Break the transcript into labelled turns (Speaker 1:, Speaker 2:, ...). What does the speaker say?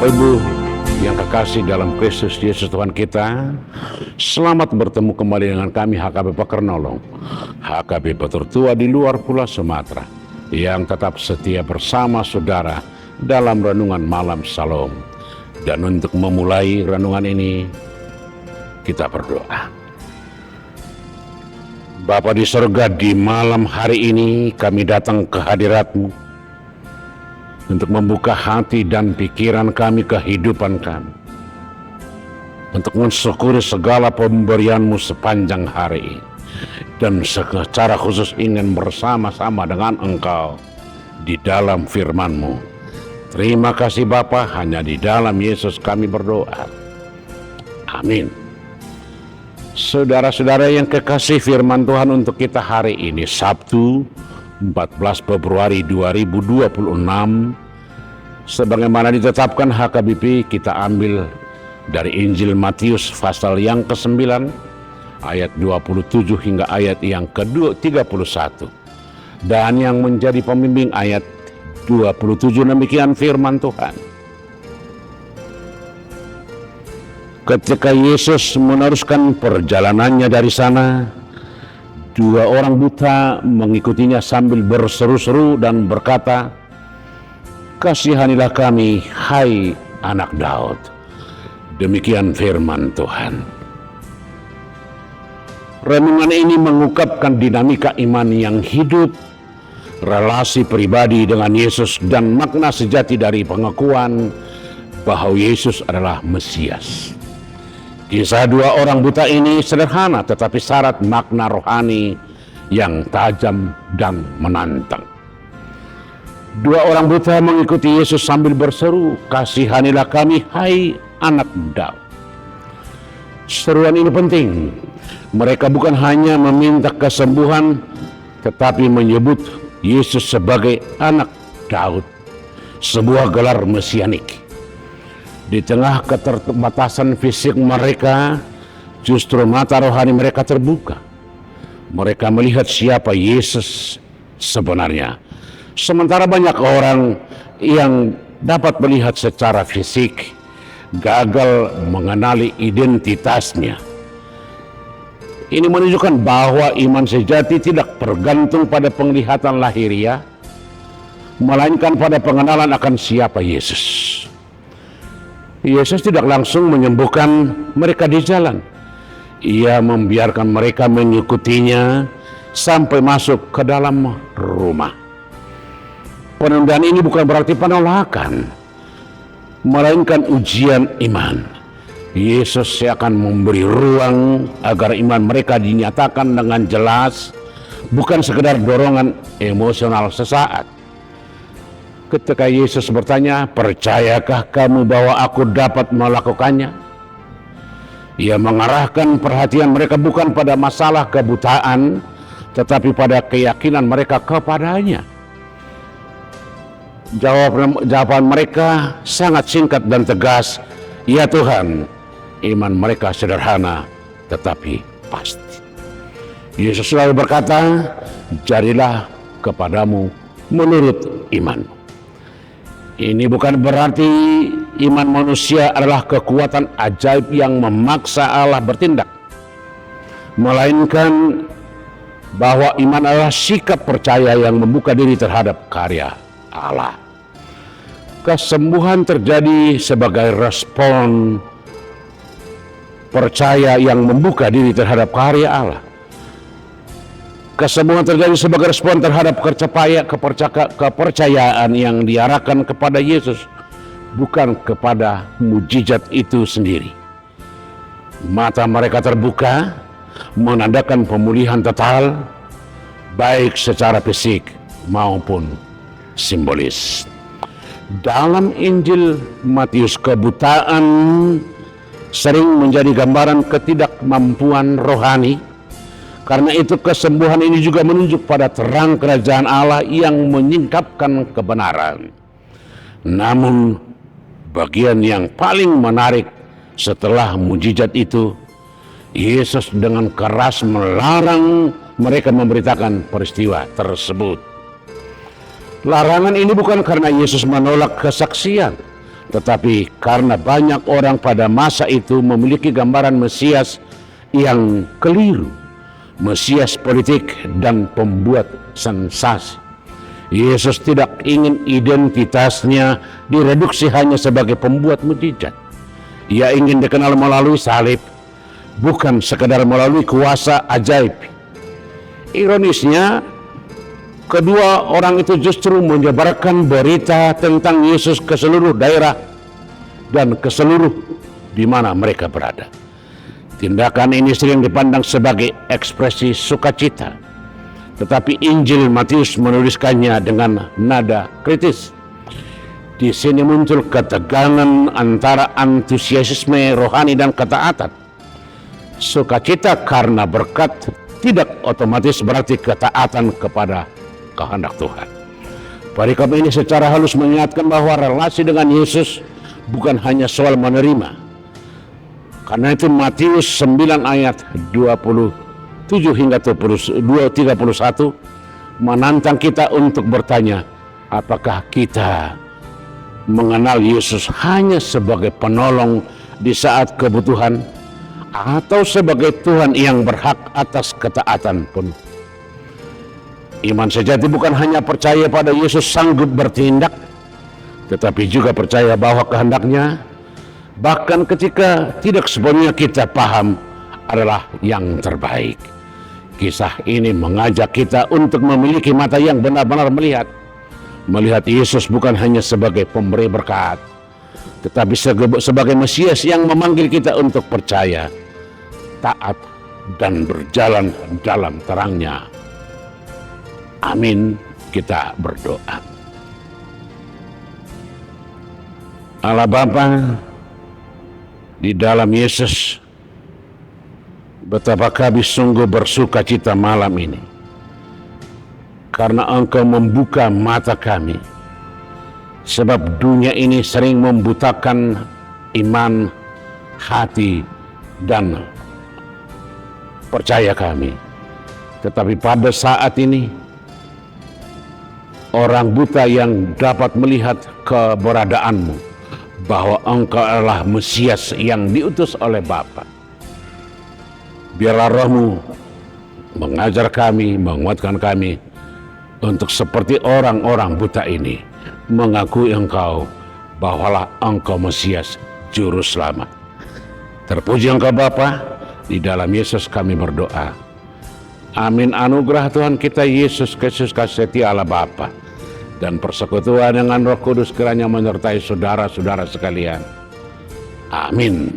Speaker 1: Bapak Ibu yang kekasih dalam Kristus Yesus Tuhan kita, selamat bertemu kembali dengan kami HKB Pekernolong, HKB Petertua di luar Pulau Sumatera, yang tetap setia bersama saudara dalam renungan malam Shalom. Dan untuk memulai renungan ini, kita berdoa. Bapa di surga, di malam hari ini kami datang ke hadirat-Mu untuk membuka hati dan pikiran kami, kehidupan kami, untuk mensyukuri segala pemberian-Mu sepanjang hari ini, dan secara khusus ingin bersama-sama dengan Engkau di dalam firman-Mu. Terima kasih Bapa, hanya di dalam Yesus kami berdoa. Amin. Saudara-saudara yang kekasih, firman Tuhan untuk kita hari ini Sabtu 14 Februari 2026, sebagaimana ditetapkan HKBP, kita ambil dari Injil Matius pasal yang ke-9 ayat 27 hingga ayat yang ke-31, dan yang menjadi pembimbing ayat 27 demikian firman Tuhan. Ketika Yesus meneruskan perjalanannya dari sana, dua orang buta mengikutinya sambil berseru-seru dan berkata, "Kasihanilah kami, hai anak Daud." Demikian firman Tuhan. Renungan ini mengungkapkan dinamika iman yang hidup, relasi pribadi dengan Yesus, dan makna sejati dari pengakuan bahwa Yesus adalah Mesias. Kisah dua orang buta ini sederhana tetapi syarat makna rohani yang tajam dan menantang. Dua orang buta mengikuti Yesus sambil berseru, "Kasihanilah kami, hai anak Daud." Seruan ini penting. Mereka bukan hanya meminta kesembuhan, tetapi menyebut Yesus sebagai anak Daud, sebuah gelar mesianik. Di tengah keterbatasan fisik mereka, justru mata rohani mereka terbuka. Mereka melihat siapa Yesus sebenarnya. Sementara banyak orang yang dapat melihat secara fisik gagal mengenali identitasnya. Ini menunjukkan bahwa iman sejati tidak bergantung pada penglihatan lahiriah, melainkan pada pengenalan akan siapa Yesus. Yesus tidak langsung menyembuhkan mereka di jalan. Ia membiarkan mereka mengikutinya sampai masuk ke dalam rumah. Penundaan ini bukan berarti penolakan, melainkan ujian iman. Yesus akan memberi ruang agar iman mereka dinyatakan dengan jelas, bukan sekedar dorongan emosional sesaat. Ketika Yesus bertanya, "Percayakah kamu bahwa aku dapat melakukannya?" Ia mengarahkan perhatian mereka bukan pada masalah kebutaan, tetapi pada keyakinan mereka kepadanya. Jawaban mereka sangat singkat dan tegas, "Ya Tuhan." Iman mereka sederhana tetapi pasti. Yesus selalu berkata, "Jadilah kepadamu menurut iman." Ini bukan berarti iman manusia adalah kekuatan ajaib yang memaksa Allah bertindak, melainkan bahwa iman adalah sikap percaya yang membuka diri terhadap karya Allah. Kesembuhan terjadi sebagai respon percaya yang membuka diri terhadap karya Allah. Kesembuhan terjadi sebagai respon terhadap kepercayaan yang diarahkan kepada Yesus, bukan kepada mujizat itu sendiri. Mata mereka terbuka, menandakan pemulihan total, baik secara fisik maupun simbolis. Dalam Injil Matius, kebutaan sering menjadi gambaran ketidakmampuan rohani. Karena itu kesembuhan ini juga menunjuk pada terang kerajaan Allah yang menyingkapkan kebenaran. Namun bagian yang paling menarik setelah mujizat itu, Yesus dengan keras melarang mereka memberitakan peristiwa tersebut. Larangan ini bukan karena Yesus menolak kesaksian, Tetapi karena banyak orang pada masa itu memiliki gambaran Mesias yang keliru, Mesias politik dan pembuat sensasi, Yesus tidak ingin identitasnya direduksi hanya sebagai pembuat mukjizat. Ia ingin dikenal melalui salib, bukan sekadar melalui kuasa ajaib. Ironisnya, kedua orang itu justru menyebarkan berita tentang Yesus ke seluruh daerah dan ke seluruh di mana mereka berada. Tindakan ini sering dipandang sebagai ekspresi sukacita, tetapi Injil Matius menuliskannya dengan nada kritis. Di sini muncul ketegangan antara antusiasme rohani dan ketaatan. Sukacita karena berkat tidak otomatis berarti ketaatan kepada kehendak Tuhan. Perikop ini secara halus mengingatkan bahwa relasi dengan Yesus bukan hanya soal menerima. Karena itu Matius 9 ayat 27 hingga 31 menantang kita untuk bertanya, apakah kita mengenal Yesus hanya sebagai penolong di saat kebutuhan atau sebagai Tuhan yang berhak atas ketaatan penuh. Iman sejati bukan hanya percaya pada Yesus sanggup bertindak, tetapi juga percaya bahwa kehendaknya, bahkan ketika tidak sepenuhnya kita paham, adalah yang terbaik. Kisah ini mengajak kita untuk memiliki mata yang benar-benar melihat Yesus bukan hanya sebagai pemberi berkat, tetapi sebagai Mesias yang memanggil kita untuk percaya, taat, dan berjalan dalam terangnya. Amin. Kita berdoa. Allah Bapa, di dalam Yesus, betapa kami sungguh bersuka cita malam ini, karena Engkau membuka mata kami, sebab dunia ini sering membutakan iman, hati, dan percaya kami. Tetapi pada saat ini, orang buta yang dapat melihat keberadaan-Mu, bahwa Engkau adalah Mesias yang diutus oleh Bapa. Biarlah Roh-Mu mengajar kami, menguatkan kami, untuk seperti orang-orang buta ini, mengakui Engkau, bahwalah Engkau Mesias, Juru Selamat. Terpuji Engkau Bapa, di dalam Yesus kami berdoa. Amin. Anugerah Tuhan kita Yesus Kristus, kasih setia Allah Bapa, dan persekutuan dengan Roh Kudus kiranya menyertai saudara-saudara sekalian. Amin.